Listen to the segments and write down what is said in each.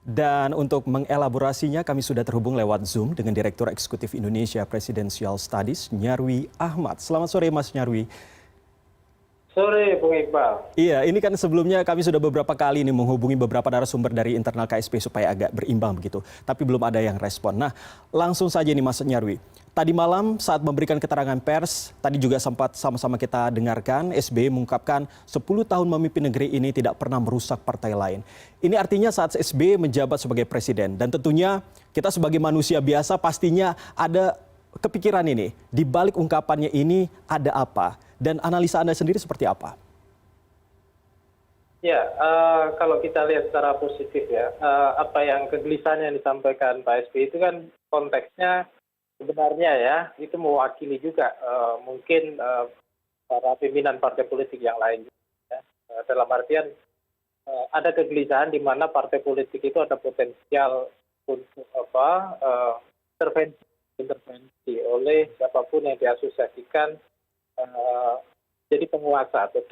Dan untuk mengelaborasinya kami sudah terhubung lewat Zoom dengan Direktur Eksekutif Indonesia Presidential Studies, Nyarwi Ahmad. Selamat sore Mas Nyarwi. Sore, Bung Iqbal. Iya, ini kan sebelumnya kami sudah beberapa kali ini menghubungi beberapa narasumber dari internal KSP supaya agak berimbang begitu. Tapi belum ada yang respon. Nah, langsung saja nih Mas Nyarwi. Tadi malam saat memberikan keterangan pers, tadi juga sempat sama-sama kita dengarkan, SBY mengungkapkan 10 tahun memimpin negeri ini tidak pernah merusak partai lain. Ini artinya saat SBY menjabat sebagai presiden. Dan tentunya kita sebagai manusia biasa pastinya ada kepikiran ini. Di balik ungkapannya ini ada apa? Dan analisa Anda sendiri seperti apa? Ya, kalau kita lihat secara positif ya, apa yang kegelisahan yang disampaikan Pak SBY itu kan konteksnya sebenarnya ya, itu mewakili juga mungkin para pimpinan partai politik yang lain. Ya. Dalam artian ada kegelisahan di mana partai politik itu ada potensial untuk intervensi oleh siapapun yang diasosiasikan jadi penguasa atau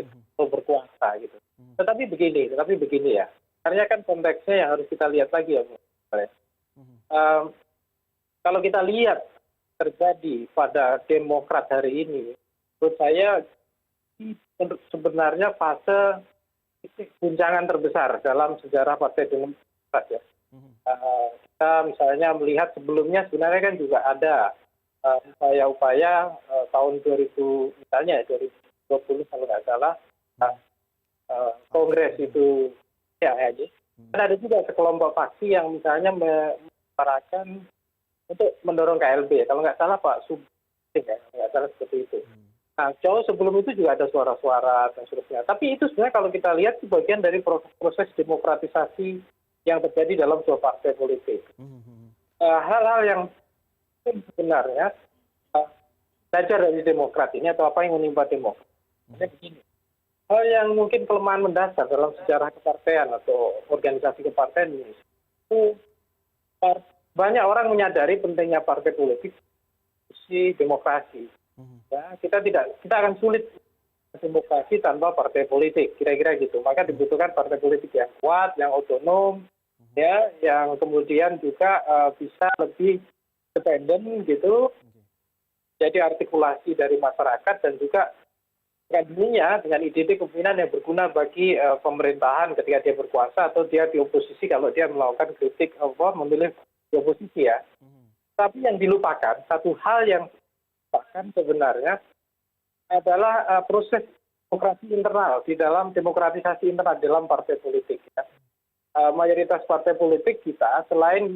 berkuasa gitu. Tetapi begini ya, karena kan konteksnya yang harus kita lihat lagi ya, Bu. Kalau kita lihat terjadi pada Demokrat hari ini, menurut saya sebenarnya fase guncangan terbesar dalam sejarah Partai Demokrat ya. Kita misalnya melihat sebelumnya sebenarnya kan juga ada upaya-upaya tahun 2000 misalnya 2020 kalau nggak salah Kongres itu ya aja. Dan ada juga sekelompok faksi yang misalnya menyuarakan untuk mendorong KLB. Kalau nggak salah Pak Subing ya, nggak salah seperti itu. Nah, jauh sebelum itu juga ada suara-suara dan seterusnya. Tapi itu sebenarnya kalau kita lihat itu bagian dari proses demokratisasi yang terjadi dalam sebuah partai politik. Hal-hal yang sebenarnya belajar dari Demokrat ini atau apa yang menimpa Demokrat. Begini, hal yang mungkin kelemahan mendasar dalam sejarah kepartean atau organisasi kepartean ini, itu banyak orang menyadari pentingnya partai politik, demokrasi. Ya, kita akan sulit demokrasi tanpa partai politik, kira-kira gitu. Maka dibutuhkan partai politik yang kuat, yang otonom, ya, yang kemudian juga bisa lebih independen gitu. Jadi artikulasi dari masyarakat dan juga dengan ide kepemimpinan yang berguna bagi pemerintahan ketika dia berkuasa atau dia di oposisi kalau dia melakukan kritik memilih di oposisi ya. Tapi yang dilupakan, satu hal yang dilupakan sebenarnya adalah proses demokrasi internal di dalam demokratisasi internal dalam partai politik. Ya. Mayoritas partai politik kita selain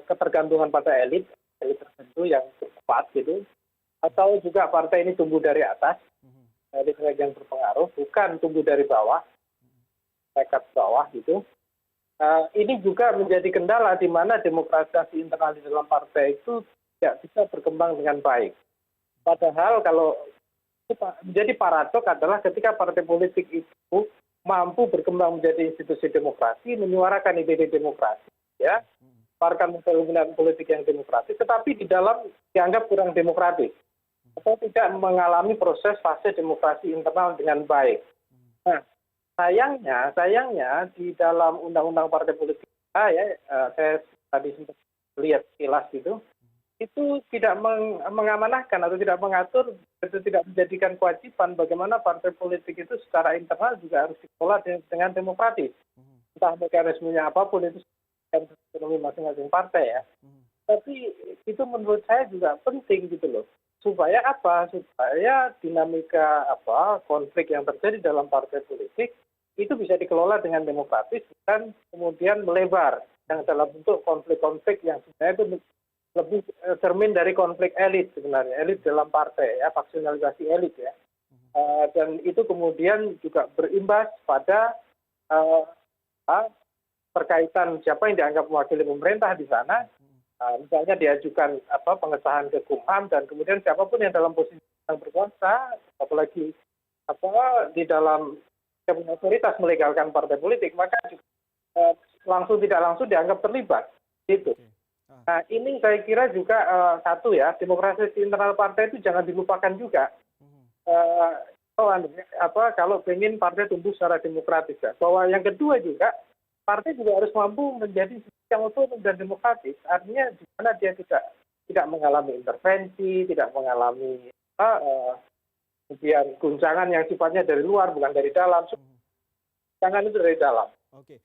ketergantungan pada elit tertentu yang kuat gitu, atau juga partai ini tumbuh dari atas, elit yang berpengaruh, bukan tumbuh dari bawah, dekat bawah gitu. Ini juga menjadi kendala di mana demokratisasi internal di dalam partai itu tidak bisa berkembang dengan baik. Padahal kalau menjadi paradok adalah ketika partai politik itu mampu berkembang menjadi institusi demokrasi, menyuarakan ide-ide demokrasi, ya, menyuarakan kepemimpinan politik yang demokratis, tetapi di dalam dianggap kurang demokratis atau tidak mengalami proses fase demokrasi internal dengan baik. Nah, sayangnya di dalam undang-undang partai politik saya tadi sempat lihat kilas itu tidak mengamanahkan atau tidak mengatur, itu tidak menjadikan kewajiban bagaimana partai politik itu secara internal juga harus dikelola dengan demokratis. Entah mekanismenya apapun itu ekonomi masing-masing partai ya. Tapi itu menurut saya juga penting gitu loh. Supaya apa? Supaya dinamika konflik yang terjadi dalam partai politik itu bisa dikelola dengan demokratis dan kemudian melebar yang dalam bentuk konflik-konflik yang sebenarnya itu lebih cermin dari konflik elit sebenarnya, elit dalam partai ya, faksionalisasi elit ya. Dan itu kemudian juga berimbas pada terkaitan siapa yang dianggap mewakili pemerintah di sana. Misalnya diajukan pengesahan ke Kumham dan kemudian siapapun yang dalam posisi yang berkuasa, apalagi di dalam otoritas melegalkan partai politik, maka langsung tidak langsung dianggap terlibat. Gitu. Nah ini saya kira juga satu ya, demokrasi internal partai itu jangan dilupakan juga. Kalau ingin partai tumbuh secara demokratis ya. Bahwa yang kedua juga partai juga harus mampu menjadi sistem yang otonom dan demokratis. Artinya di mana dia tidak mengalami intervensi, tidak mengalami kemudian guncangan yang sifatnya dari luar bukan dari dalam. Guncangan itu dari dalam. Oke.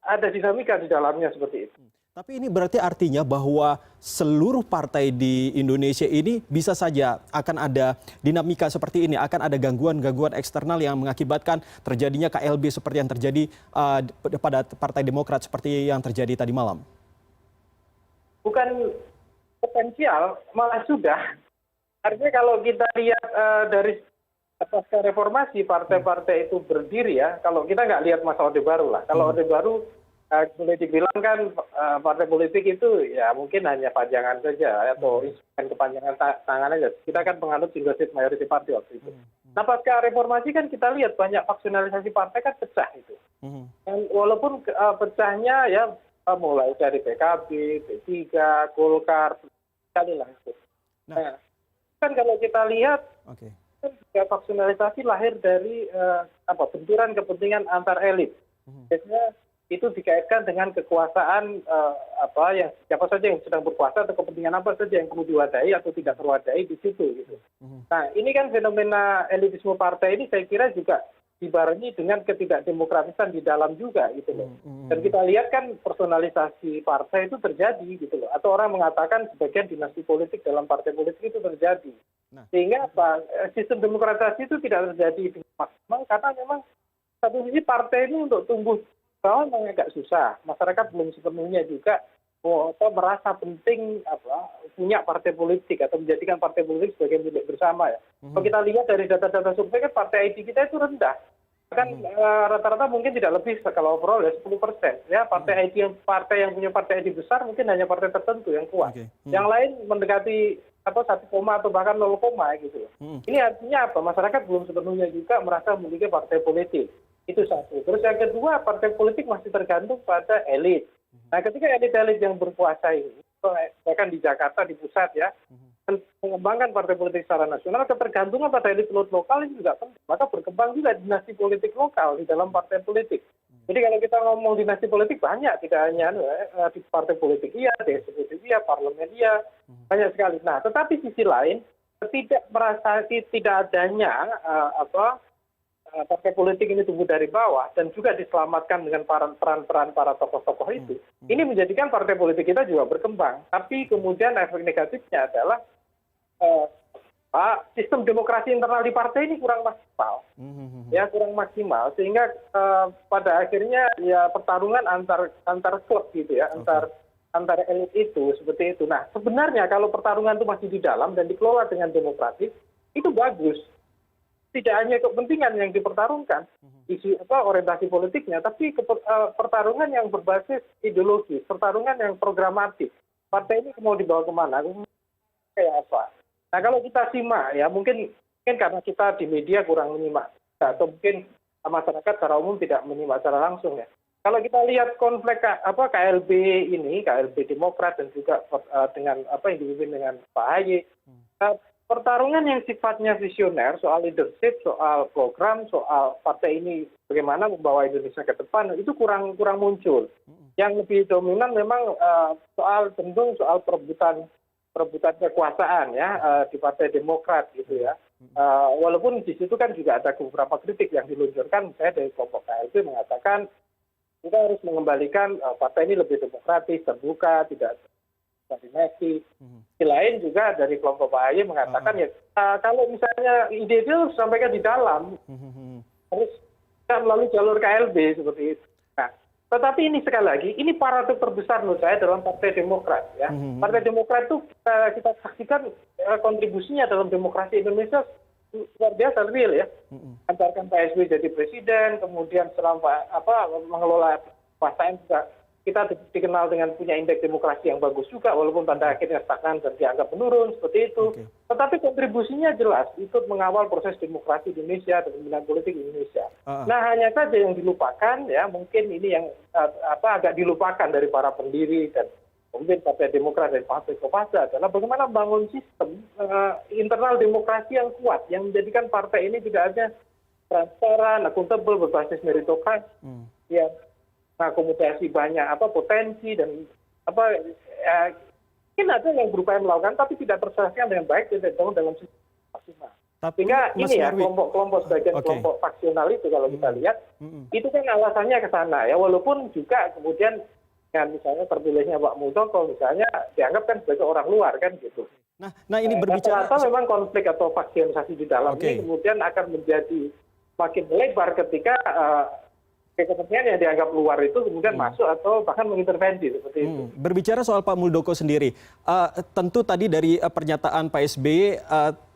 Ada dinamika di dalamnya seperti itu. Tapi ini berarti artinya bahwa seluruh partai di Indonesia ini bisa saja akan ada dinamika seperti ini, akan ada gangguan-gangguan eksternal yang mengakibatkan terjadinya KLB seperti yang terjadi pada Partai Demokrat seperti yang terjadi tadi malam. Bukan potensial, malah sudah. Artinya kalau kita lihat dari pasca reformasi partai-partai itu berdiri ya, kalau kita nggak lihat masa Orde Baru lah. Kalau Orde Baru boleh dibilang kan partai politik itu ya mungkin hanya pajangan saja atau instrumen kepanjangan tangan aja. Kita kan penganut single seat majority party waktu itu. Nah pasca reformasi kan kita lihat banyak faksionalisasi partai kan pecah itu. Dan walaupun pecahnya ya mulai dari PKB, P3, Golkar, sekali lah itu. Nah, kan kalau kita lihat kan faksionalisasi lahir dari benturan kepentingan antar elit. Biasanya itu dikaitkan dengan kekuasaan yang siapa saja yang sedang berkuasa atau kepentingan apa saja yang perlu diwadahi atau tidak terwadahi di situ gitu. Nah ini kan fenomena elitisme partai ini saya kira juga dibarengi dengan ketidakdemokratisan di dalam juga gitu loh. Dan kita lihat kan personalisasi partai itu terjadi gitu loh. Atau orang mengatakan sebagian dinasti politik dalam partai politik itu terjadi. Sehingga sistem demokratisasi itu tidak terjadi maksimal karena memang satu sisi partai ini untuk tumbuh memang agak susah. Masyarakat belum sepenuhnya juga merasa penting punya partai politik atau menjadikan partai politik sebagai milik bersama ya. Kalau kita lihat dari data-data survei kan partai ID kita itu rendah. Bahkan rata-rata mungkin tidak lebih kalau overall ya 10%. Ya partai yang punya partai ID besar mungkin hanya partai tertentu yang kuat. Yang lain mendekati 1, atau bahkan 0, gitu. Ini artinya apa? Masyarakat belum sepenuhnya juga merasa memiliki partai politik. Itu satu. Terus yang kedua, partai politik masih tergantung pada elit. Nah, ketika elit-elit yang berkuasa ini, bahkan di Jakarta, di pusat ya, mengembangkan partai politik secara nasional, ketergantungan pada elit lokal ini juga penting. Maka berkembang juga dinasti politik lokal di dalam partai politik. Jadi kalau kita ngomong dinasti politik banyak, tidak hanya di partai politik iya, di eksekutif iya, parlemen iya, banyak sekali. Nah, tetapi sisi lain, tidak adanya partai politik ini tumbuh dari bawah dan juga diselamatkan dengan peran-peran para tokoh-tokoh itu, ini menjadikan partai politik kita juga berkembang. Tapi kemudian efek negatifnya adalah sistem demokrasi internal di partai ini kurang maksimal, kurang maksimal sehingga pada akhirnya ya pertarungan antar klub gitu ya, antar elit itu seperti itu. Nah sebenarnya kalau pertarungan itu masih di dalam dan dikelola dengan demokratis itu bagus. Tidak hanya kepentingan yang dipertarungkan, isu orientasi politiknya, tapi pertarungan yang berbasis ideologis, pertarungan yang programatik. Partai ini mau dibawa kemana? Kayak apa? Nah kalau kita simak ya mungkin karena kita di media kurang menyimak, atau mungkin masyarakat secara umum tidak menyimak secara langsung ya. Kalau kita lihat konflik KLB ini, KLB Demokrat dan juga dengan yang dipimpin dengan Pak Ahy, pertarungan yang sifatnya visioner soal leadership, soal program, soal partai ini bagaimana membawa Indonesia ke depan itu kurang muncul. Yang lebih dominan memang soal perebutan kekuasaan ya di Partai Demokrat gitu ya. Walaupun di situ kan juga ada beberapa kritik yang diluncurkan misalnya dari kelompok KLB mengatakan kita harus mengembalikan partai ini lebih demokratis, terbuka, tidak dinasti. Di lain juga dari kelompok Pak Ahy mengatakan ya kalau misalnya ide itu sampaikan di dalam harus melalui jalur KLB seperti itu. Nah, tetapi ini sekali lagi ini paradoks terbesar menurut saya dalam Partai Demokrat ya. Partai Demokrat itu kita saksikan kontribusinya dalam demokrasi Indonesia luar biasa real ya. Antarkan Pak SBY jadi presiden, kemudian selama mengelola kekuasaan juga kita dikenal dengan punya indeks demokrasi yang bagus juga, walaupun pada akhirnya stagnan dan dianggap menurun, seperti itu. Tetapi kontribusinya jelas, ikut mengawal proses demokrasi di Indonesia dan pemilihan politik di Indonesia. Nah, hanya saja yang dilupakan, ya mungkin ini yang agak dilupakan dari para pendiri dan mungkin Partai Demokrat dan Partai Kopasda adalah bagaimana membangun sistem internal demokrasi yang kuat, yang menjadikan partai ini tidak hanya transparan, akuntabel, berbasis meritokrasi, ya mengakomodasi banyak potensi dan mungkin ada yang berupaya melakukan tapi tidak terselesaikan dengan baik dan tidak dalam sistem maksimal. Tapi Sehingga Mas ini ya Nyarwi, kelompok-kelompok sebagian kelompok faksional itu kalau kita lihat itu kan alasannya ke sana ya, walaupun juga kemudian dengan misalnya terpilihnya Pak Muldoko misalnya dianggap kan sebagai orang luar kan gitu. Nah ini berbicara Rata-rata memang konflik atau faksionisasi di dalam ini kemudian akan menjadi makin melebar ketika kepentingan yang dianggap luar itu kemudian masuk atau bahkan mengintervensi seperti itu. Berbicara soal Pak Muldoko sendiri, tentu tadi dari pernyataan Pak SBY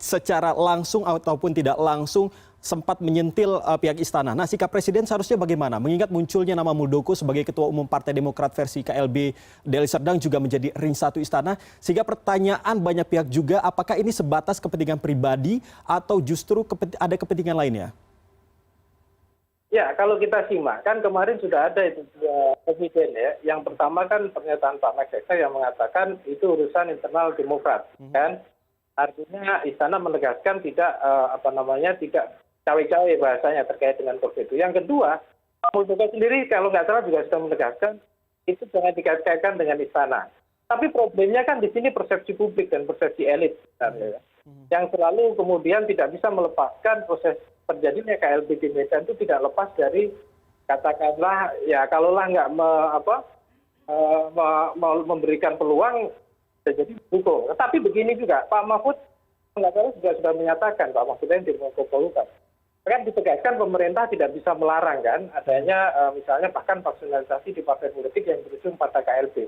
secara langsung ataupun tidak langsung sempat menyentil pihak istana. Nah, sikap Presiden seharusnya bagaimana? Mengingat munculnya nama Muldoko sebagai Ketua Umum Partai Demokrat versi KLB Deli Serdang juga menjadi ring satu istana, sehingga pertanyaan banyak pihak juga apakah ini sebatas kepentingan pribadi atau justru ada kepentingan lainnya? Ya, kalau kita simak, kan kemarin sudah ada itu presiden ya. Yang pertama kan pernyataan Pak Max Eksa yang mengatakan itu urusan internal Demokrat, kan? Artinya istana menegaskan tidak tidak cawe-cawe bahasanya terkait dengan itu. Yang kedua, Pak Muldoko sendiri kalau nggak salah juga sudah menegaskan itu jangan dikait-kaitkan dengan istana. Tapi problemnya kan di sini persepsi publik dan persepsi elit, yang selalu kemudian tidak bisa melepaskan proses terjadinya KLB di Medan itu tidak lepas dari katakanlah ya kalaulah nggak memberikan peluang jadi dukung. Tetapi begini juga Pak Mahfud nggak salah juga sudah menyatakan Pak Mahfud yang di Menko Polhukam kan ditegaskan pemerintah tidak bisa melarang kan adanya misalnya bahkan vaksinalisasi di partai politik yang berujung pada KLB.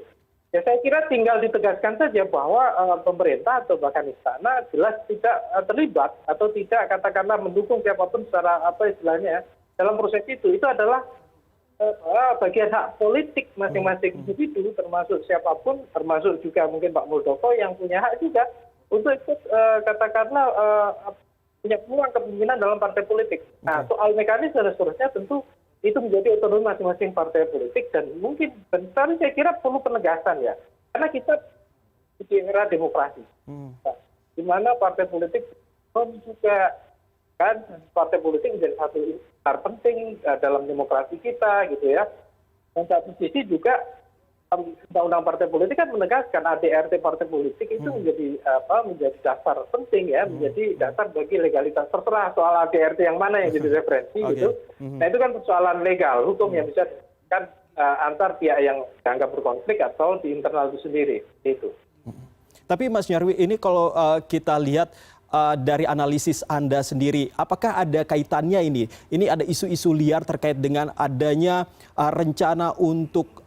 Ya saya kira tinggal ditegaskan saja bahwa pemerintah atau bahkan istana jelas tidak terlibat atau tidak katakanlah mendukung siapapun secara istilahnya dalam proses itu. Itu adalah bagian hak politik masing-masing individu termasuk siapapun, termasuk juga mungkin Pak Muldoko yang punya hak juga untuk ikut katakanlah punya peluang kepemimpinan dalam partai politik. Nah soal mekanisme dan seterusnya tentu itu menjadi otonomi masing-masing partai politik dan mungkin tapi saya kira perlu penegasan ya karena kita di era demokrasi di mana partai politik juga kan partai politik menjadi satu pilar penting dalam demokrasi kita gitu ya dan satu sisi juga undang-undang partai politik kan menegaskan ADRT partai politik itu menjadi dasar penting ya menjadi dasar bagi legalitas terserah soal ADRT yang mana yang jadi referensi gitu. Nah itu kan persoalan legal hukum yang bisa kan antar pihak yang dianggap berkonflik atau di internal itu sendiri itu. Tapi Mas Nyarwi ini kalau kita lihat dari analisis Anda sendiri, apakah ada kaitannya ini? Ini ada isu-isu liar terkait dengan adanya rencana untuk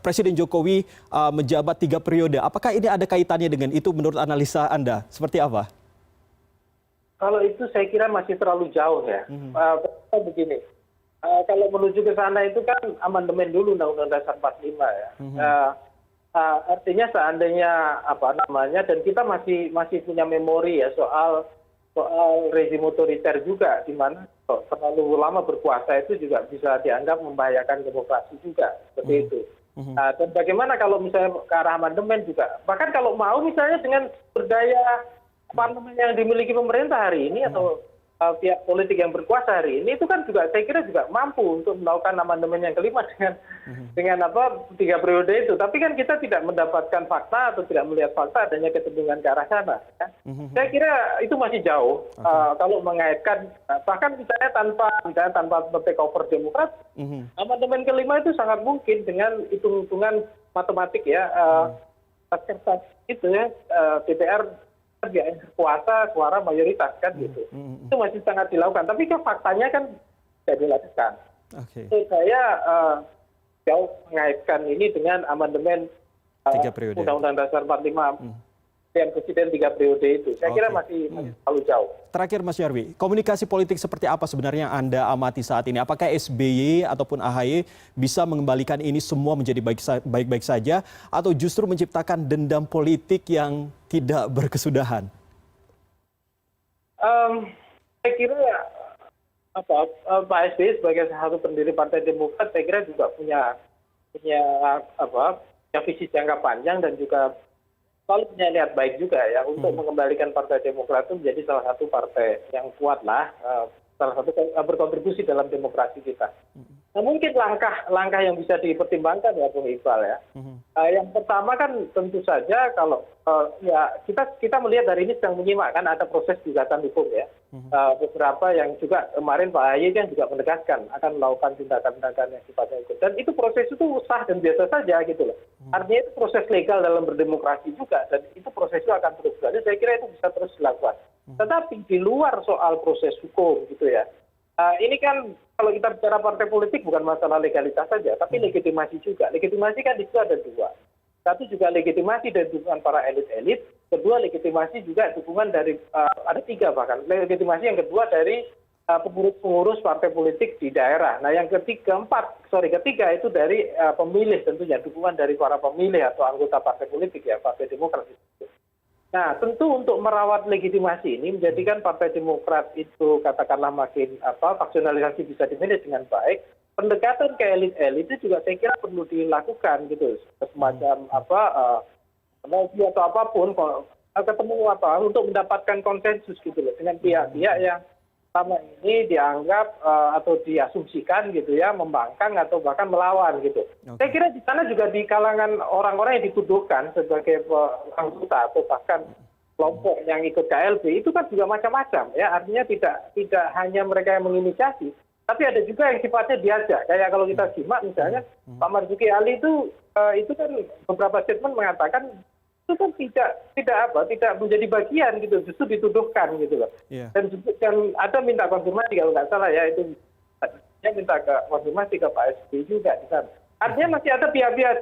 Presiden Jokowi menjabat 3 periode. Apakah ini ada kaitannya dengan itu menurut analisa Anda? Seperti apa? Kalau itu saya kira masih terlalu jauh ya. Begini, kalau menuju ke sana itu kan amandemen dulu Undang-Undang Dasar 45 ya. Artinya seandainya dan kita masih punya memori ya soal rezim otoriter juga di mana terlalu lama berkuasa itu juga bisa dianggap membahayakan demokrasi juga seperti itu. Dan bagaimana kalau misalnya ke arah amandemen juga bahkan kalau mau misalnya dengan berdaya parlemen yang dimiliki pemerintah hari ini atau pihak politik yang berkuasa hari ini itu kan juga saya kira juga mampu untuk melakukan amandemen yang kelima dengan 3 periode itu. Tapi kan kita tidak mendapatkan fakta atau tidak melihat fakta adanya kecenderungan ke arah sana. Ya. Saya kira itu masih jauh kalau mengaitkan bahkan misalnya tanpa takeover Demokrat, amandemen kelima itu sangat mungkin dengan hitung-hitungan matematik ya kertas itu ya DPR dia kuasa suara mayoritas kan gitu. Itu masih sangat dilakukan. Tapi kan faktanya kan tidak dilakukan. Menurut saya jauh mengaitkan ini dengan amandemen Undang-Undang Dasar 45 yang presiden 3 periode itu. Saya kira masih terlalu jauh. Terakhir Mas Nyarwi, komunikasi politik seperti apa sebenarnya yang Anda amati saat ini? Apakah SBY ataupun AHY bisa mengembalikan ini semua menjadi baik-baik saja atau justru menciptakan dendam politik yang tidak berkesudahan? Saya kira Pak SBY sebagai salah satu pendiri Partai Demokrat saya kira juga punya visi jangka panjang dan juga selalu punya niat baik juga ya untuk mengembalikan Partai Demokrat itu menjadi salah satu partai yang kuat lah salah satu berkontribusi dalam demokrasi kita. Nah, mungkin langkah yang bisa dipertimbangkan ya Bung Iqbal ya. Yang pertama kan tentu saja kalau ya kita melihat dari ini sedang menyimak kan ada proses gugatan hukum ya. Beberapa yang juga kemarin Pak Ahy kan juga menegaskan akan melakukan tindakan-tindakan yang sifatnya hukum. Dan itu proses itu sah dan biasa saja gitu loh. Artinya itu proses legal dalam berdemokrasi juga dan itu proses itu akan terus berlanjut. Saya kira itu bisa terus dilakukan. Tetapi di luar soal proses hukum gitu ya. Ini kan kalau kita bicara partai politik bukan masalah legalitas saja, tapi legitimasi juga. Legitimasi kan di situ ada dua. Satu juga legitimasi dari dukungan para elit-elit. Kedua legitimasi juga dukungan dari ada tiga bahkan. Legitimasi yang kedua dari pengurus-pengurus partai politik di daerah. Nah yang ketiga itu dari pemilih tentunya dukungan dari para pemilih atau anggota partai politik ya Partai Demokrat. Nah, tentu untuk merawat legitimasi ini menjadikan Partai Demokrat itu katakanlah makin faksionalisasi bisa dimanage dengan baik. Pendekatan ke elit-elit itu juga saya kira perlu dilakukan gitu. Semacam lobby atau apapun ketemu untuk mendapatkan konsensus gitu loh dengan pihak-pihak yang selama ini dianggap atau diasumsikan gitu ya membangkang atau bahkan melawan gitu. Saya kira di sana juga di kalangan orang-orang yang dituduhkan sebagai anggota atau bahkan kelompok yang ikut KLB itu kan juga macam-macam ya. Artinya tidak hanya mereka yang menginisiasi, tapi ada juga yang sifatnya diajak. Kayak kalau kita simak misalnya Pak Marzuki Ali itu kan beberapa statement mengatakan itu kan tidak menjadi bagian gitu, justru dituduhkan gitu loh. Dan ada minta konfirmasi kalau nggak salah ya itu dia minta konfirmasi ke Pak SBY juga di sana. Artinya masih ada pihak-pihak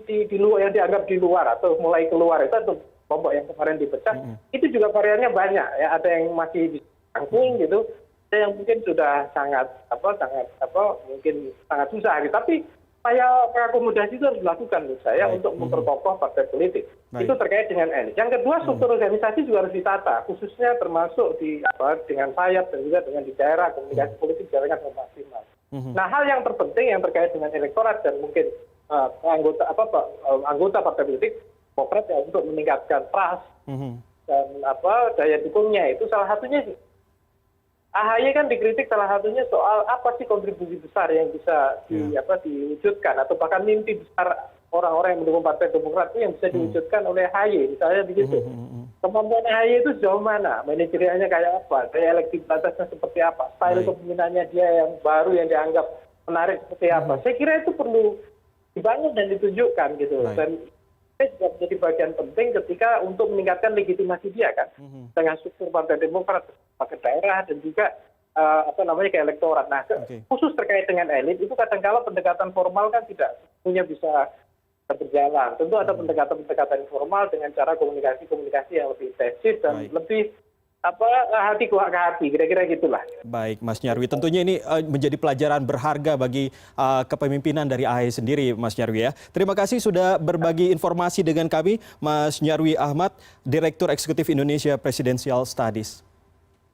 di luar yang dianggap di luar atau mulai keluar itu atau kelompok yang kemarin dipecah itu juga variannya banyak ya. Ada yang masih disangkung gitu, ada yang mungkin sudah sangat mungkin sangat susah gitu. Tapi upaya akomodasi itu harus dilakukan menurut saya untuk memperkokoh partai politik. Itu terkait dengan elit. Yang kedua struktur organisasi juga harus ditata, khususnya termasuk dengan sayap dan juga dengan di daerah komunikasi politik jalankan maksimal. Nah hal yang terpenting yang terkait dengan elektorat dan mungkin anggota partai politik Demokrat ya untuk meningkatkan trust dan daya dukungnya itu salah satunya. AHY kan dikritik salah satunya soal apa sih kontribusi besar yang bisa diwujudkan atau bahkan mimpi besar orang-orang yang mendukung Partai Demokrat itu yang bisa diwujudkan oleh AHY misalnya begitu. Kemampuan AHY itu sejauh mana? Manajerialnya kayak apa? Daya elektabilitasnya seperti apa? Style kepemimpinannya dia yang baru yang dianggap menarik seperti apa? Saya kira itu perlu dibangun dan ditunjukkan gitu. Dan itu juga menjadi bagian penting ketika untuk meningkatkan legitimasi dia kan dengan struktur Partai Demokrat ke daerah dan juga ke elektorat. Nah, khusus terkait dengan elit itu kadang-kala pendekatan formal kan tidak punya bisa berjalan. Tentu ada pendekatan informal dengan cara komunikasi yang lebih intensif dan lebih hati ke hati, kira-kira gitulah. Baik, Mas Nyarwi. Tentunya ini menjadi pelajaran berharga bagi kepemimpinan dari AHY sendiri, Mas Nyarwi ya. Terima kasih sudah berbagi informasi dengan kami, Mas Nyarwi Ahmad, Direktur Eksekutif Indonesia Presidential Studies.